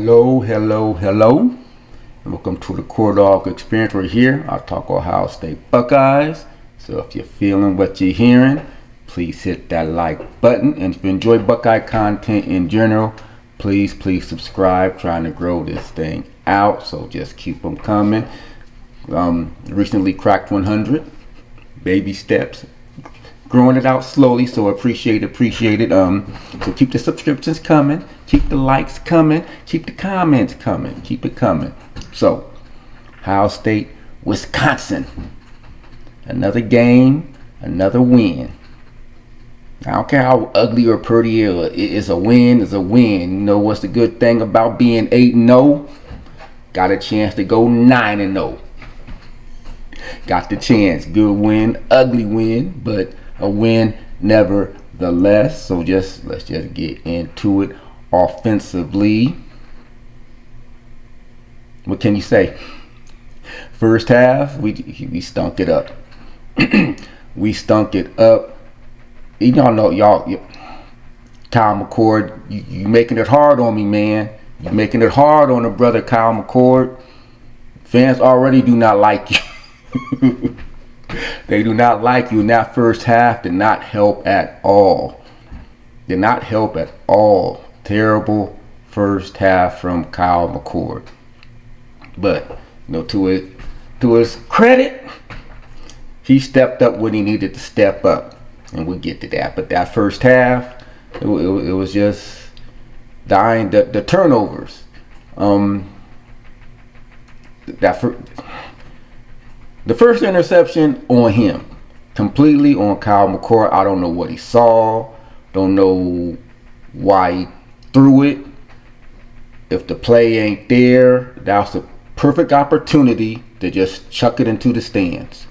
Hello, hello, hello, and welcome to the Core Dog Experience. We're here. I talk Ohio State Buckeyes. So if you're feeling what you're hearing, please hit that like button. And if you enjoy Buckeye content in general, please subscribe. Trying to grow this thing out, so just keep them coming. Recently cracked 100. Baby steps. Growing it out slowly, so appreciate it. So keep the subscriptions coming, keep the likes coming, keep the comments coming, keep it coming. So, Ohio State, Wisconsin. Another game, another win. I don't care how ugly or pretty it is, a win is a win. You know what's the good thing about being 8-0? Got a chance to go 9-0. Got the chance. Good win, ugly win, but a win nevertheless. So let's just get into it. Offensively, what can you say? First half, we stunk it up. We stunk it up. Y'all know, Kyle McCord, you making it hard on me, man. You making it hard on the brother Kyle McCord. Fans already do not like you. They do not like you. In that first half did not help at all. Did not help at all. Terrible first half from Kyle McCord. But to his credit, he stepped up when he needed to step up, and we'll get to that. But that first half, it was just dying. The turnovers. The first interception on him, completely on Kyle McCord. I don't know what he saw. Don't know why he threw it. If the play ain't there, that was a perfect opportunity to just chuck it into the stands.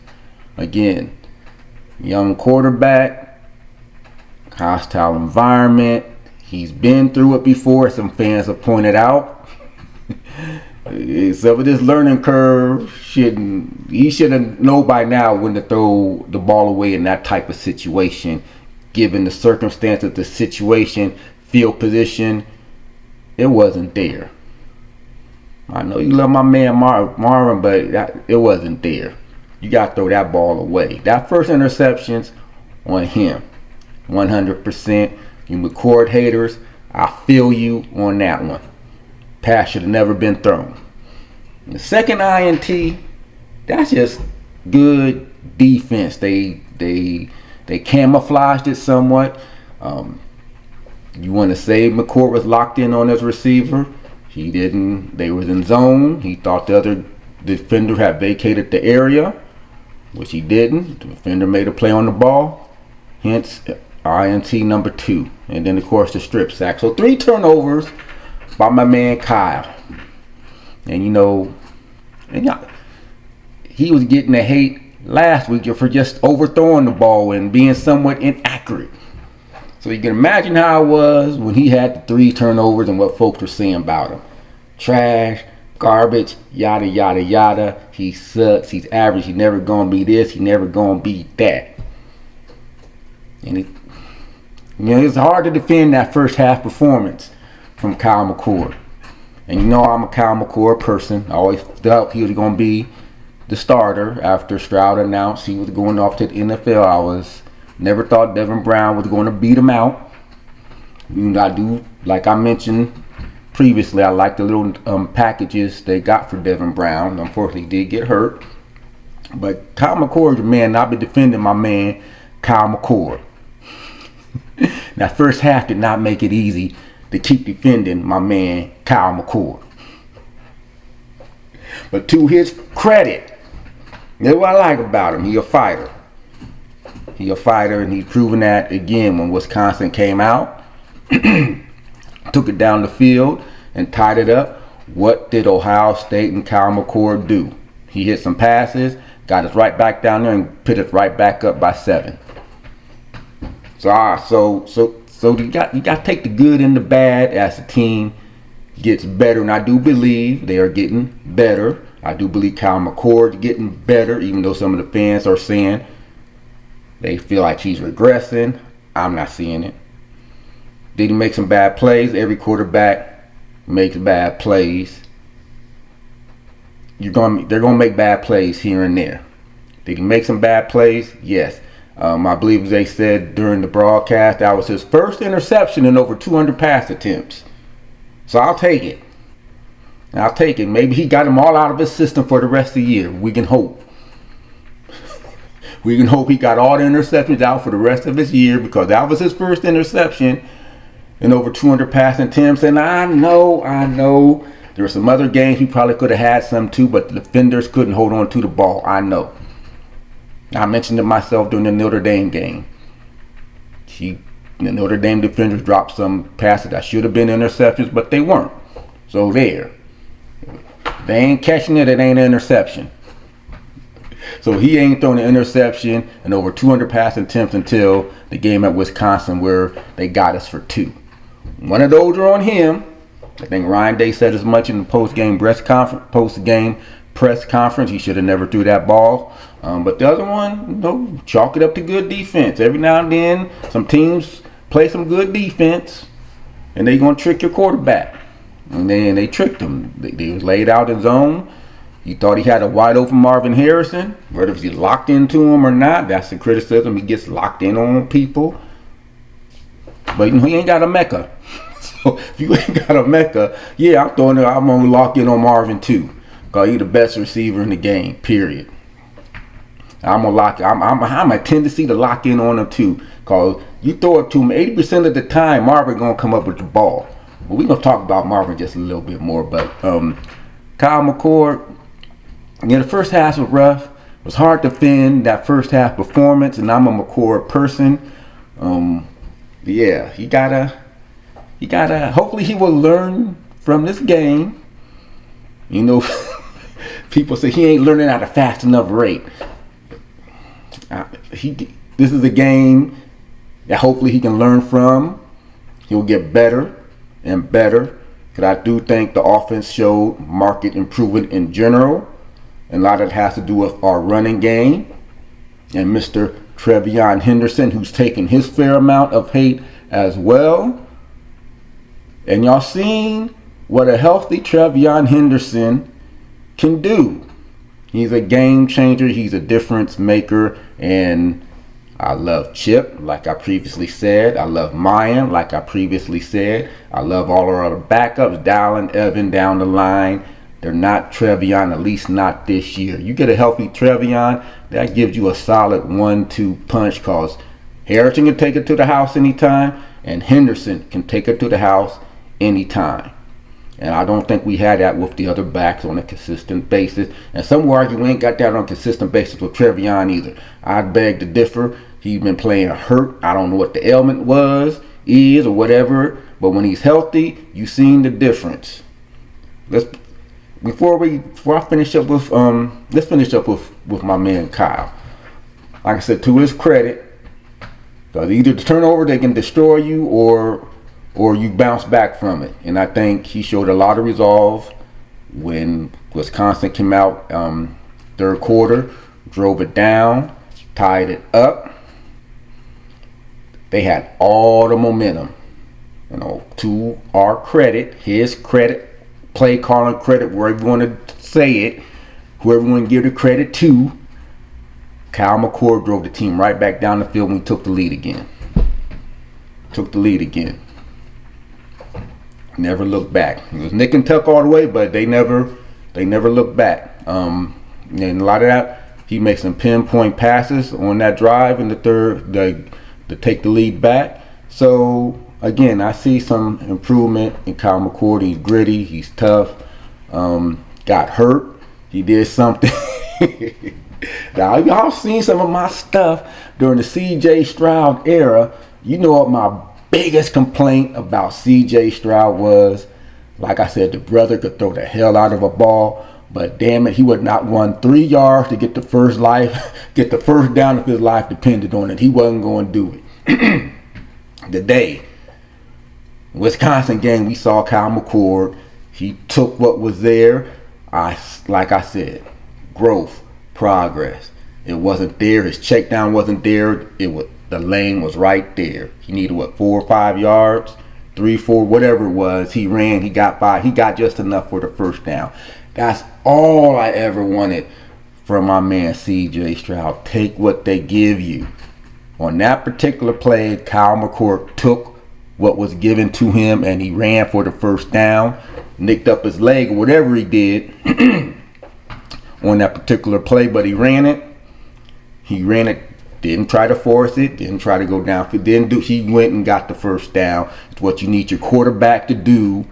Again, young quarterback, hostile environment. He's been through it before, some fans have pointed out. Some of this learning curve, he should have known by now when to throw the ball away in that type of situation, given the circumstances, the situation, field position. It wasn't there. I know you love my man Marvin, but it wasn't there. You got to throw that ball away. That first interception's on him, 100%. You McCord haters, I feel you on that one. Pass should have never been thrown. The second INT, that's just good defense. They camouflaged it somewhat. You want to say McCord was locked in on his receiver. He didn't. They was in zone. He thought the other defender had vacated the area, which he didn't. The defender made a play on the ball. Hence, INT number 2. And then, of course, the strip sack. So 3 turnovers by my man Kyle. And he was getting the hate last week for just overthrowing the ball and being somewhat inaccurate. So you can imagine how it was when he had the 3 turnovers and what folks were saying about him. Trash, garbage, yada, yada, yada. He sucks. He's average. He's never going to be this. He's never going to be that. And it's hard to defend that first half performance from Kyle McCord. And I'm a Kyle McCord person. I always thought he was going to be the starter after Stroud announced he was going off to the NFL. Never thought Devin Brown was going to beat him out. I do, like I mentioned previously, I like the little packages they got for Devin Brown. Unfortunately, he did get hurt. But Kyle McCord, man, I've been defending my man Kyle McCord. That first half did not make it easy to keep defending my man Kyle McCord. But to his credit, that's what I like about him. He a fighter. And he's proven that again when Wisconsin came out, took it down the field and tied it up. What did Ohio State and Kyle McCord do? He hit some passes, got us right back down there and put us right back up by 7. So you got to take the good and the bad as the team gets better, and I do believe they are getting better. I do believe Kyle McCord's getting better, even though some of the fans are saying they feel like he's regressing. I'm not seeing it. Did he make some bad plays? Every quarterback makes bad plays. They're gonna make bad plays here and there. Did he make some bad plays? Yes. I believe they said during the broadcast that was his first interception in over 200 pass attempts. So I'll take it. I'll take it. Maybe he got them all out of his system for the rest of the year. We can hope. We can hope he got all the interceptions out for the rest of his year, because that was his first interception in over 200 passing attempts. And I know there were some other games he probably could have had some too, but the defenders couldn't hold on to the ball. I know. I mentioned it myself during the Notre Dame game. The Notre Dame defenders dropped some passes that should have been interceptions, but they weren't. So there. They ain't catching it, it ain't an interception. So he ain't thrown an interception in over 200 passing attempts until the game at Wisconsin, where they got us for 2. One of those are on him. I think Ryan Day said as much in the post-game press conference. He should have never threw that ball. But the other one, chalk it up to good defense. Every now and then, some teams play some good defense, and they're going to trick your quarterback. And then they tricked him. They was laid out in zone. He thought he had a wide open Marvin Harrison. Whether he locked into him or not, that's the criticism. He gets locked in on people. But he ain't got a Mecca. So if you ain't got a Mecca, yeah, I'm going to lock in on Marvin too. Because he's the best receiver in the game, period. I'm a tendency to lock in on him too. Because you throw it to him 80% of the time, Marvin going to come up with the ball. But we're going to talk about Marvin just a little bit more. But Kyle McCord, the first half was rough. It was hard to defend that first half performance, and I'm a McCord person. Yeah, he gotta. Hopefully, he will learn from this game. People say he ain't learning at a fast enough rate. This is a game that hopefully he can learn from. He'll get better and better. Because I do think the offense showed market improvement in general. And a lot of it has to do with our running game. And Mr. Trevion Henderson, who's taken his fair amount of hate as well. And y'all seen what a healthy Trevion Henderson can do. He's a game changer. He's a difference maker. And I love Chip, like I previously said. I love Mayan, like I previously said. I love all our other backups, Dallin, Evan down the line. They're not Trevion, at least not this year. You get a healthy Trevion, that gives you a solid 1-2 punch, because Harrison can take it to the house anytime, and Henderson can take it to the house anytime. And I don't think we had that with the other backs on a consistent basis. And some will argue we ain't got that on a consistent basis with Trevion either. I beg to differ. He's been playing hurt. I don't know what the ailment is, or whatever. But when he's healthy, you've seen the difference. Before I finish up with let's finish up with my man Kyle. Like I said, to his credit, because either the turnover they can destroy you or you bounce back from it. And I think he showed a lot of resolve when Wisconsin came out third quarter, drove it down, tied it up. They had all the momentum. To our credit, his credit, play calling credit, wherever you want to say it, whoever you want to give the credit to, Kyle McCord drove the team right back down the field when we took the lead again. Never looked back. It was nick and tuck all the way, but they never looked back. And a lot of that, he makes some pinpoint passes on that drive in the third to take the lead back. So again, I see some improvement in Kyle McCord. He's gritty, he's tough. Got hurt, he did something. Now y'all seen some of my stuff during the CJ Stroud era. You know what my biggest complaint about CJ Stroud was? Like I said, the brother could throw the hell out of a ball, but damn it, he would not run 3 yards to get the first down if his life depended on it. He wasn't going to do it. Today, Wisconsin game, we saw Kyle McCord. He took what was there. Like I said, growth, progress. It wasn't there. His check down wasn't there. The lane was right there. He needed 4 or 5 yards. 3, 4, whatever it was. He ran, he got by, he got just enough for the first down. That's all I ever wanted from my man C.J. Stroud. Take what they give you. On that particular play, Kyle McCord took what was given to him and he ran for the first down, nicked up his leg or whatever he did on that particular play, but he ran it. Didn't try to force it, didn't try to go down. He went and got the first down. It's what you need your quarterback to do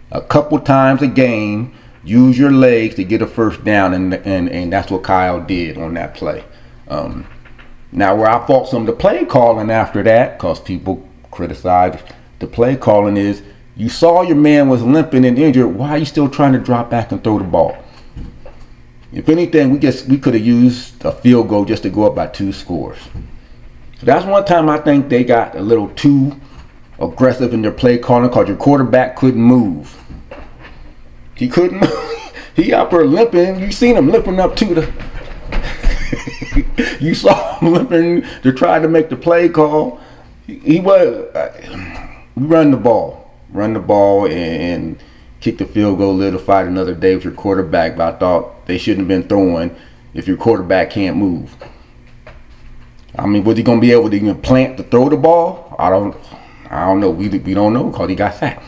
a couple times a game. Use your legs to get a first down, and that's what Kyle did on that play. Now, where I fault some of the play calling after that, because people criticized the play calling, is you saw your man was limping and injured. Why are you still trying to drop back and throw the ball? If anything, we could have used a field goal just to go up by 2 scores. So that's one time I think they got a little too aggressive in their play calling because your quarterback couldn't move. He couldn't move. He up there limping. You seen him limping up to the... You saw him limping to try to make the play call. He was... run the ball and kick the field goal, live another day with your quarterback. But I thought they shouldn't have been throwing if your quarterback can't move. I mean, was he going to be able to even plant to throw the ball? I don't know. We don't know because he got sacked.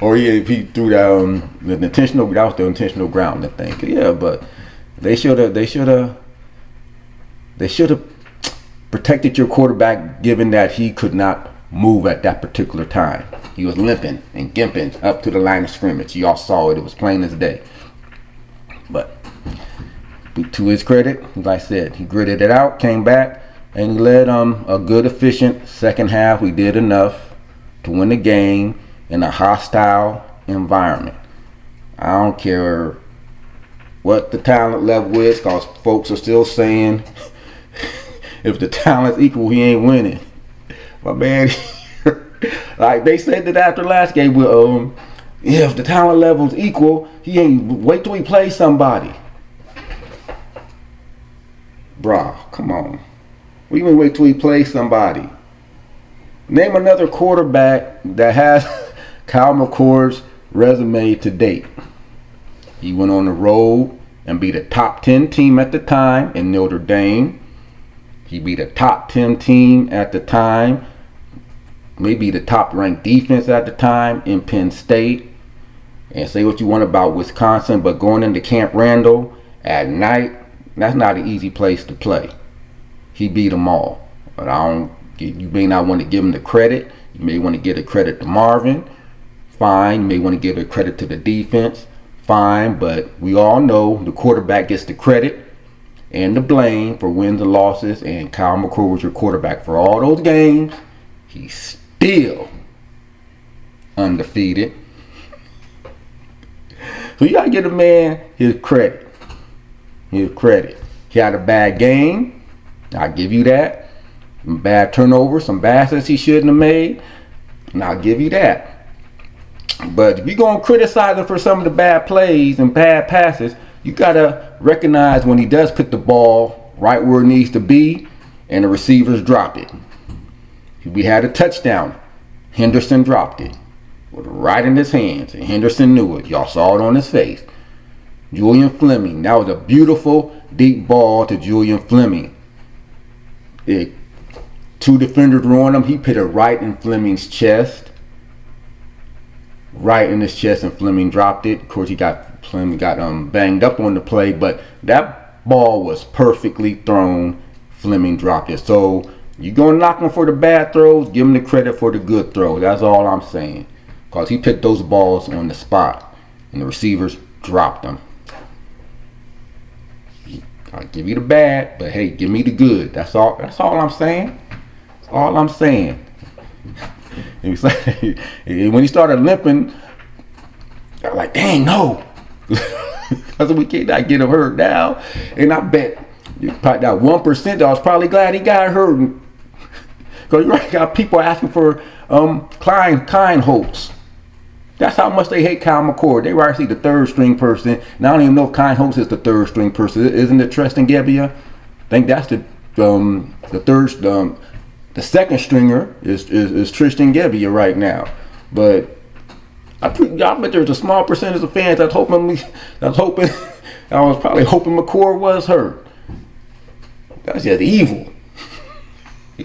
Or if he threw that the intentional ground, I think. Yeah, but they should have protected your quarterback, given that he could not move at that particular time. He was limping and gimping up to the line of scrimmage. Y'all saw it. It was plain as day. But to his credit, like I said, he gritted it out, came back, and he led a good, efficient second half. We did enough to win the game in a hostile environment. I don't care what the talent level is, because folks are still saying if the talent's equal, he ain't winning. My man, like they said that after last game, if the talent level's equal, he ain't. Wait till he plays somebody. Bruh, come on. We even wait till he plays somebody. Name another quarterback that has Kyle McCord's resume to date. He went on the road and beat a top 10 team at the time in Notre Dame. He beat a top 10 team at the time, maybe the top ranked defense at the time in Penn State. And say what you want about Wisconsin, but going into Camp Randall at night, that's not an easy place to play. He beat them all. But you may not want to give him the credit. You may want to give the credit to Marvin. Fine. You may want to give the credit to the defense. Fine. But we all know the quarterback gets the credit and the blame for wins and losses, and Kyle McCord was your quarterback for all those games. He's still undefeated. So you gotta give the man his credit. His credit. He had a bad game. I'll give you that. Some bad turnovers, some passes he shouldn't have made, and I'll give you that. But if you're gonna criticize him for some of the bad plays and bad passes, you gotta recognize when he does put the ball right where it needs to be and the receivers drop it. We had a touchdown. Henderson dropped it. With it right in his hands. And Henderson knew it. Y'all saw it on his face. Julian Fleming. That was a beautiful deep ball to Julian Fleming. Two defenders were on him. He put it right in Fleming's chest. Right in his chest, and Fleming dropped it. Of course, Fleming got banged up on the play, but that ball was perfectly thrown. Fleming dropped it. So you're going to knock him for the bad throws, give him the credit for the good throws. That's all I'm saying. Because he picked those balls on the spot, and the receivers dropped them. I'll give you the bad, but hey, give me the good. That's all I'm saying. That's all I'm saying. When he started limping, I was like, dang, no. Because we cannot get him hurt now. And I bet probably that 1% I was probably glad he got hurt. Because you right, got people asking for Klein Holtz. That's how much they hate Kyle McCord. They were actually the third string person. Now I don't even know if Klein Holtz is the third string person. Isn't it Tristan Gebbia? I think that's the third. The second stringer is Tristan Gebbia right now, but I bet there's a small percentage of fans I was probably hoping McCord was hurt. That's just evil.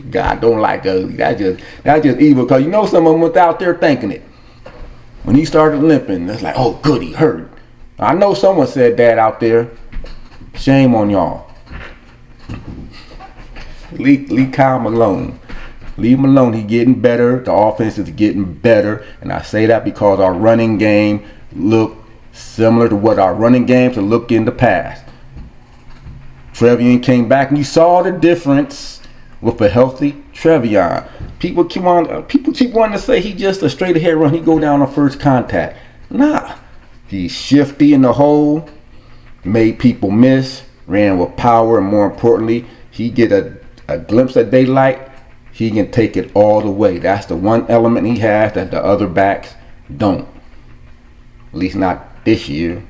God don't like ugly. That's just evil, because you know some of them was out there thinking it. When he started limping, it's like, oh, good, he hurt. I know someone said that out there. Shame on y'all. Leave Kyle alone. Leave him alone. He's getting better. The offense is getting better. And I say that because our running game look similar to what our running games have looked in the past. Trevion came back, and you saw the difference with a healthy Trevion. People keep wanting to say he just a straight ahead run. He go down on first contact. Nah. He's shifty in the hole, made people miss, ran with power, and more importantly, he get a glimpse of daylight. He can take it all the way. That's the one element he has that the other backs don't. At least not this year.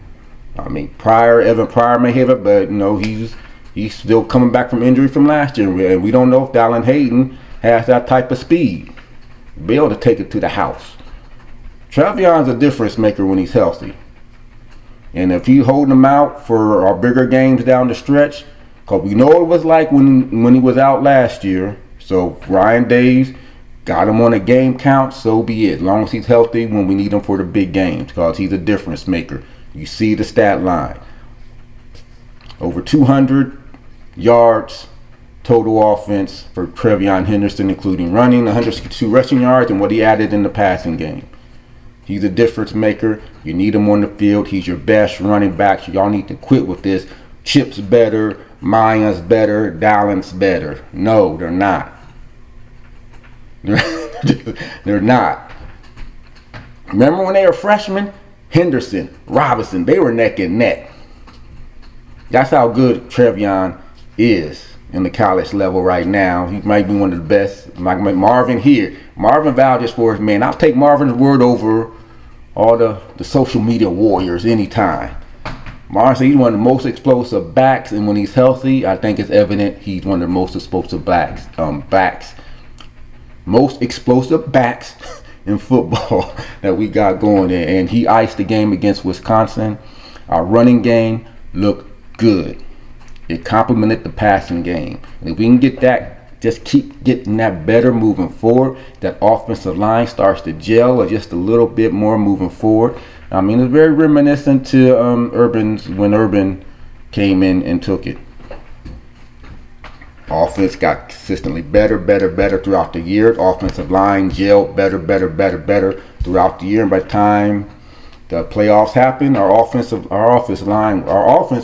I mean, Evan Pryor may have it, but he's still coming back from injury from last year, and we don't know if Dallin Hayden has that type of speed. Be able to take it to the house. Trevion's a difference maker when he's healthy. And if you hold him out for our bigger games down the stretch, because we know what it was like when he was out last year. So Ryan Days got him on a game count, so be it. As long as he's healthy when we need him for the big games, because he's a difference maker. You see the stat line. Over 200 yards total offense for Trevion Henderson, including running, 162 rushing yards, and what he added in the passing game. He's a difference maker. You need him on the field. He's your best running back. Y'all need to quit with this. Chip's better, Maya's better, Dallin's better. No, they're not. They're not. Remember when they were freshmen? Henderson, Robinson, they were neck and neck. That's how good Trevion is in the college level right now. He might be one of the best. Marvin here. Marvin vouches for his man. I'll take Marvin's word over all the social media warriors anytime. Marvin said he's one of the most explosive backs, and when he's healthy, I think it's evident he's one of the most explosive most explosive backs in football that we got going there. And he iced the game against Wisconsin. Our running game looked good. It complemented the passing game. And if we can get that, just keep getting that better moving forward, that offensive line starts to gel or just a little bit more moving forward. I mean, it's very reminiscent to when Urban came in and took it. Offense got consistently better throughout the year. Offensive line gelled better throughout the year. And by the time the playoffs happened, our offense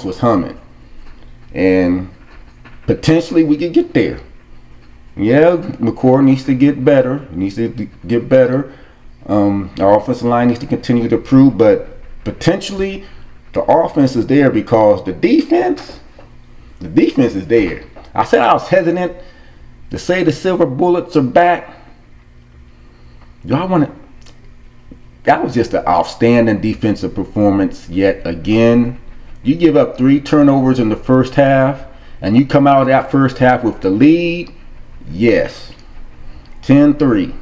was humming. And potentially we could get there. Yeah, McCord needs to get better. Our offensive line needs to continue to improve, but potentially the offense is there because the defense is there. I said I was hesitant to say the Silver Bullets are back. That was just an outstanding defensive performance yet again. You give up 3 turnovers in the first half, and you come out of that first half with the lead. Yes, 10-3.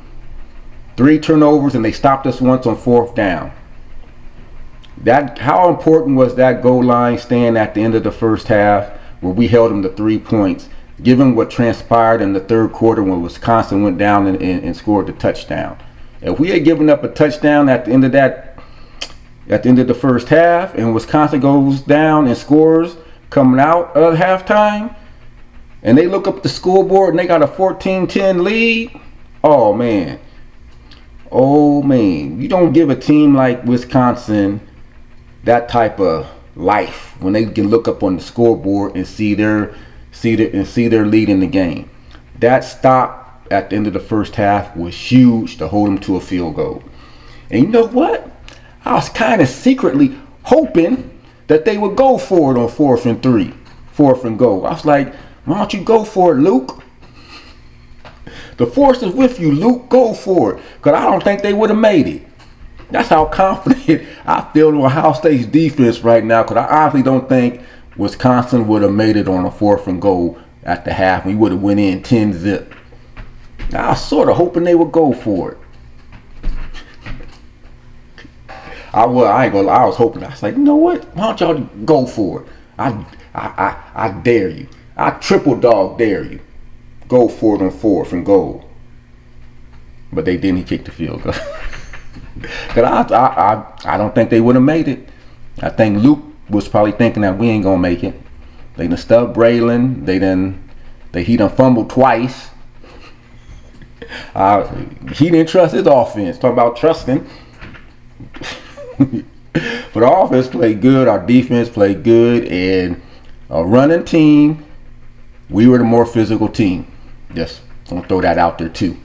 3 turnovers, and they stopped us once on 4th down. How important was that goal line stand at the end of the first half where we held them to 3 points, given what transpired in the third quarter when Wisconsin went down and scored the touchdown? If we had given up a touchdown at the end of the first half, and Wisconsin goes down and scores coming out of halftime, and they look up the scoreboard and they got a 14-10 lead, oh man, you don't give a team like Wisconsin that type of life when they can look up on the scoreboard and see their lead in the game. That stop at the end of the first half was huge to hold them to a field goal. And you know what? I was kind of secretly hoping that they would go for it on 4th and 3, 4th and goal. I was like, why don't you go for it, Luke? The force is with you, Luke. Go for it. Because I don't think they would have made it. That's how confident I feel in Ohio State's defense right now. Because I honestly don't think Wisconsin would have made it on a 4th and goal at the half. We would have went in 10-zip. I was sort of hoping they would go for it. I ain't gonna lie, I was hoping. I was like, you know what? Why don't y'all go for it? I dare you. I triple dog dare you. Go for it on fourth and goal. But they didn't. He kicked the field goal. Cause I don't think they would have made it. I think Luke was probably thinking that we ain't gonna make it. They done stubbed Braylon. He done fumbled twice. He didn't trust his offense. Talking about trusting. But our offense played good. Our defense played good, and a running team, we were the more physical team. Just gonna throw that out there too.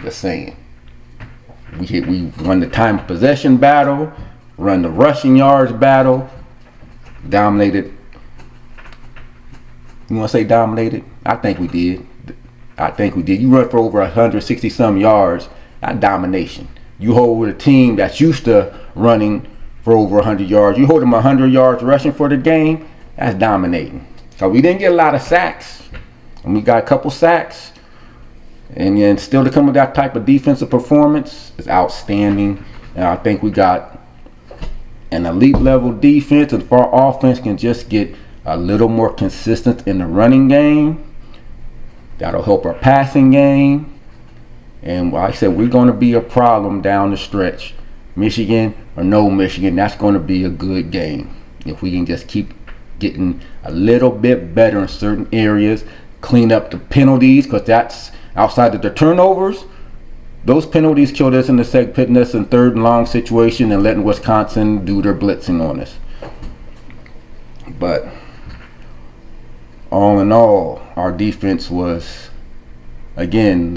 Just saying. We won the time of possession battle, run the rushing yards battle, dominated. You want to say dominated? I think we did. You run for over 160 some yards. That domination. You hold a team that's used to running for over 100 yards. You hold them 100 yards rushing for the game. That's dominating. So we didn't get a lot of sacks, and we got a couple sacks. And then still to come with that type of defensive performance is outstanding. And I think we got an elite level defense. And if our offense can just get a little more consistent in the running game, that'll help our passing game. And like I said, we're going to be a problem down the stretch. Michigan or no Michigan, that's going to be a good game. If we can just keep getting a little bit better in certain areas, clean up the penalties, because that's outside of the turnovers. Those penalties killed us in the second, putting us in third and long situation and letting Wisconsin do their blitzing on us. But all in all, our defense was, again,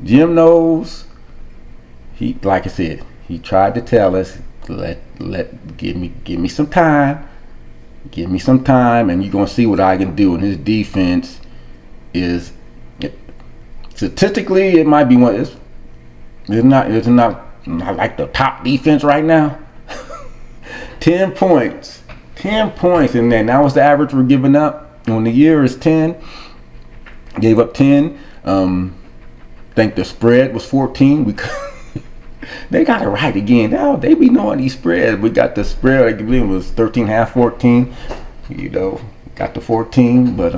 Jim knows. He, like I said, he tried to tell us, give me some time, and you're gonna see what I can do. And his defense is, statistically, it might be one. It's not like the top defense right now. 10 points, and then that was the average we're giving up on the year is 10. Gave up 10. Think the spread was 14. They got it right again. Now they be knowing these spreads. We got the spread, I believe it was 13.5, 14. Got the 14, but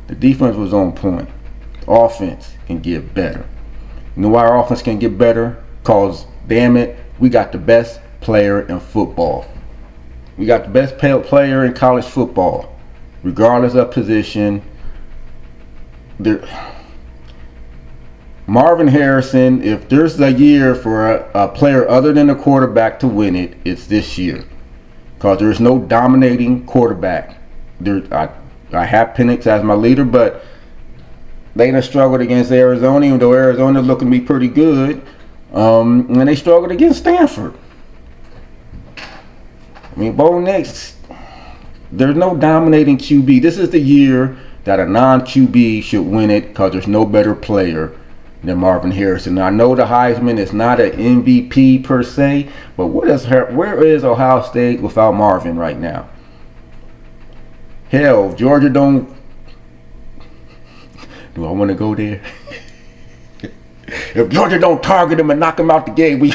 the defense was on point. Offense can get better. You know why our offense can get better? Cause damn it, we got the best player in football. We got the best player in college football, regardless of position. Marvin Harrison, if there's a year for a player other than a quarterback to win it, it's this year. Because there's no dominating quarterback. I have Penix as my leader, but they done struggled against Arizona, even though Arizona's looking to be pretty good. And they struggled against Stanford. I mean, Bo Nix, there's no dominating QB. This is the year that a non-QB should win it because there's no better player than Marvin Harrison. Now, I know the Heisman is not an MVP per se, but where is Ohio State without Marvin right now? Hell, if Georgia don't... Do I want to go there? If Georgia don't target him and knock him out the game, we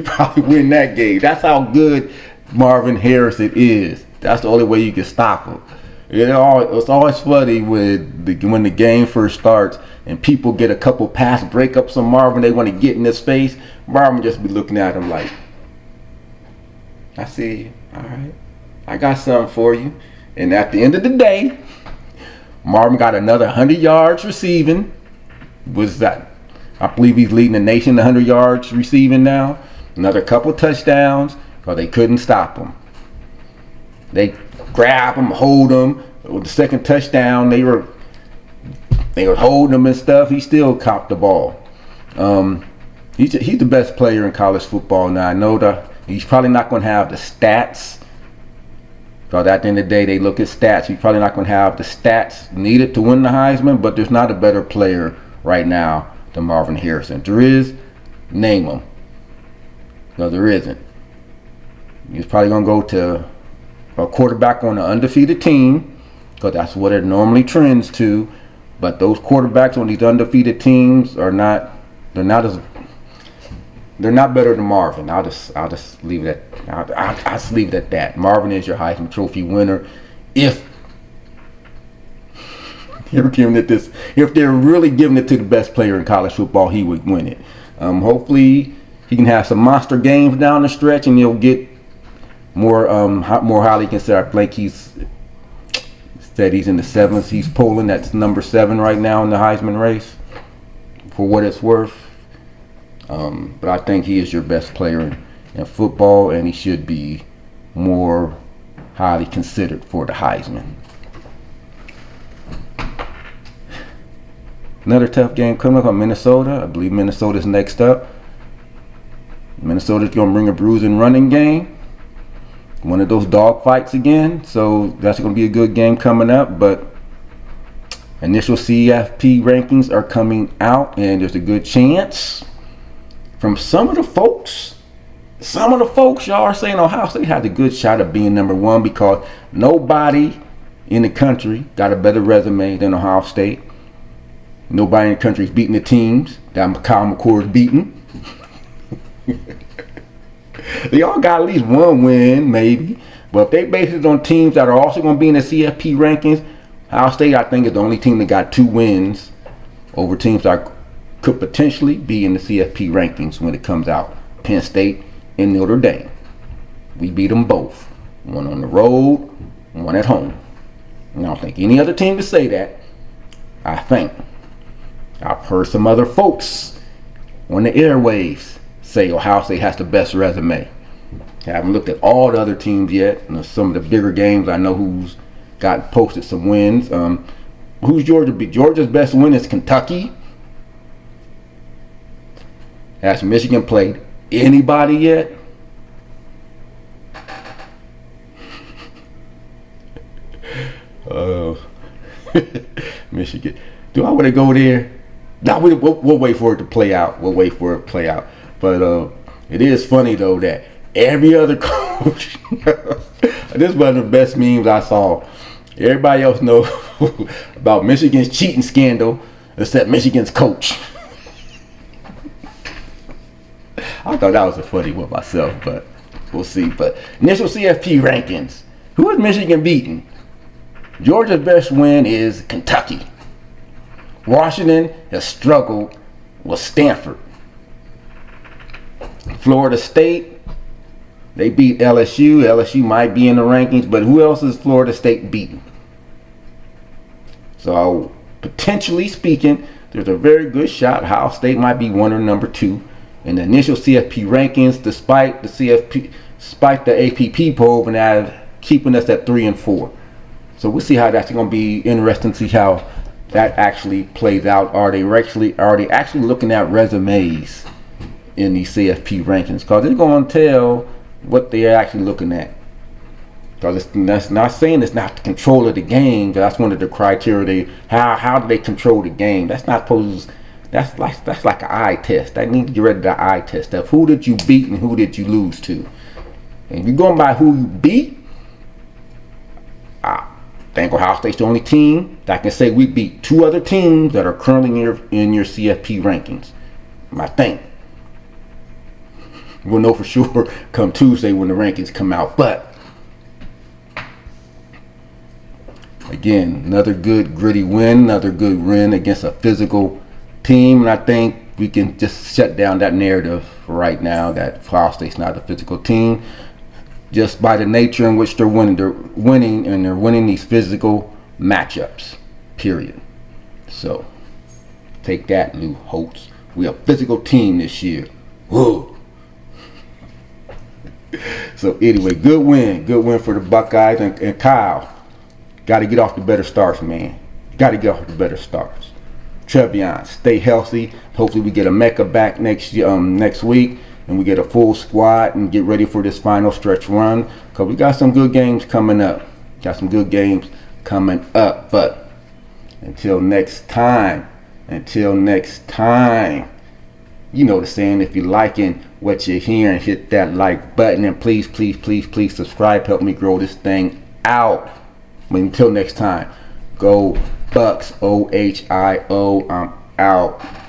probably win that game. That's how good Marvin Harrison is. That's the only way you can stop him. It's always funny when the game first starts and people get a couple pass breakups on Marvin. They want to get in his face. Marvin just be looking at him like, I see you. All right. I got something for you. And at the end of the day, Marvin got another 100 yards receiving. I believe he's leading the nation 100 yards receiving now. Another couple touchdowns because they couldn't stop him. They grab him, hold him. With the second touchdown, they were holding him and stuff. He still copped the ball. He's the best player in college football now. I know that he's probably not going to have the stats. Because at the end of the day, they look at stats. He's probably not going to have the stats needed to win the Heisman, but there's not a better player right now than Marvin Harrison. If there is, name him. No, there isn't. He's probably going to go to a quarterback on an undefeated team, because that's what it normally trends to. But those quarterbacks on these undefeated teams are not. They're not as. They're not better than Marvin. I'll just leave it at. I'll just leave it at that. Marvin is your Heisman Trophy winner. If you're giving it this, if they're really giving it to the best player in college football, he would win it. Hopefully, he can have some monster games down the stretch, and he'll get more highly considered. I think he's said he's in the sevens. He's polling that's number 7 right now in the Heisman race, for what it's worth. But I think he is your best player in football, and he should be more highly considered for the Heisman. Another tough game coming up on Minnesota. I believe Minnesota's next up. Minnesota's going to bring a bruising running game. One of those dog fights again. So that's going to be a good game coming up. But initial CFP rankings are coming out, and there's a good chance from some of the folks, y'all are saying Ohio State has a good shot of being number 1 because nobody in the country got a better resume than Ohio State. Nobody in the country is beating the teams that Kyle McCord is beating. They all got at least one win, maybe. But if they base it on teams that are also going to be in the CFP rankings, Ohio State, I think, is the only team that got 2 wins over teams that could potentially be in the CFP rankings when it comes out. Penn State and Notre Dame. We beat them both. One on the road, one at home. And I don't think any other team to say that. I think. I've heard some other folks on the airwaves say Ohio State has the best resume. I haven't looked at all the other teams yet. Some of the bigger games, I know who's got posted some wins. Who's Georgia beat? Georgia's best win is Kentucky. Has Michigan played anybody yet? Michigan. Do I want to go there? No, we'll wait for it to play out. But it is funny, though, that every other coach, this is one of the best memes I saw. Everybody else knows about Michigan's cheating scandal except Michigan's coach. I thought that was a funny one myself, but we'll see. But initial CFP rankings. Who is Michigan beating? Georgia's best win is Kentucky. Washington has struggled with Stanford. Florida State, they beat LSU. LSU might be in the rankings, but who else is Florida State beating? So, potentially speaking, there's a very good shot Ohio State might be 1 or number 2 in the initial CFP rankings, despite the APP poll and that keeping us at 3 and 4. So we'll see how that's going to be interesting to see how that actually plays out. Are they actually looking at resumes in these CFP rankings? Because they're going to tell what they're actually looking at. Because that's not saying it's not the control of the game. That's one of the criteria. How do they control the game? That's not supposed. That's like an eye test. That needs to get rid of the eye test stuff. Who did you beat and who did you lose to? And if you're going by who you beat, I think Ohio State's the only team that can say we beat 2 other teams that are currently in your CFP rankings. I think. We'll know for sure come Tuesday when the rankings come out. But again, another good gritty win, another good win against a physical team. And I think we can just shut down that narrative right now that Ohio State's not a physical team. Just by the nature in which they're winning these physical matchups. Period. So take that, Lou Holtz. We're a physical team this year. Whoa. So anyway, good win for the Buckeyes and Kyle. Got to get off the better starts, man. Got to get off the better starts. Trevion, stay healthy. Hopefully we get a Mecca back next week. And we get a full squad and get ready for this final stretch run. Because we got some good games coming up. But until next time, you know the saying, if you're liking what you're hearing, hit that like button. And please subscribe. Help me grow this thing out. But until next time, go Bucks, Ohio. I'm out.